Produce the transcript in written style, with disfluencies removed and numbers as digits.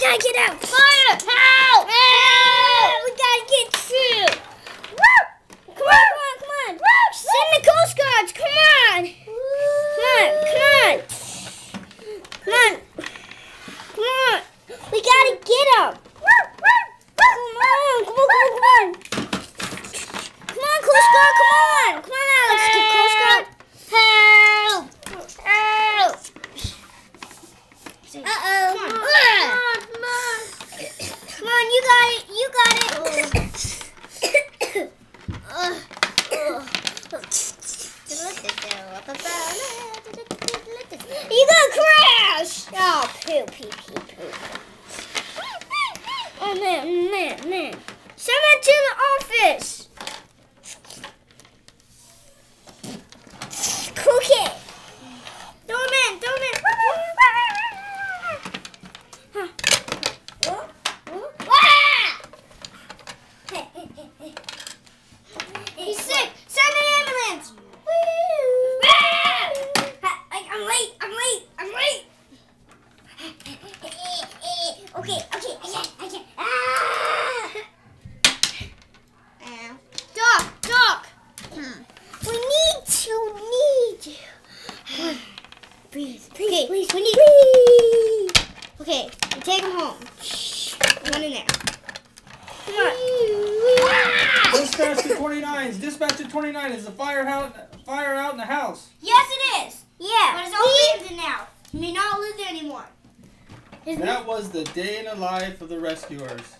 gotta get out. Fire! Help! Help! We gotta get through. Come on, come on, come on. Send the Coast Guards. Come on. Come on, come on. Come on. Come on. We gotta get them. Come on, come on, come on, come on. Come on, Coast Guard, come on. Come on, Alex. Coast Guard. Help! Help! Uh-oh. Come on. Come on, you got it. You got it. You gonna crash! Oh, poo, pee, pee, poo. Oh, man. Someone to the office. Cookie. Throw him in. He's sick. Send an ambulance. I'm late. Okay. I can't. Doc. We need you. Breathe. Please. We need. Breathe. Okay, we take him home. Run in there. Come on. Dispatch to 29s. Dispatch to 29. Is the fire out in the house? Yes, it is. Yeah. But it's all abandoned now. You may not live there anymore. That was the day in the life of the rescuers.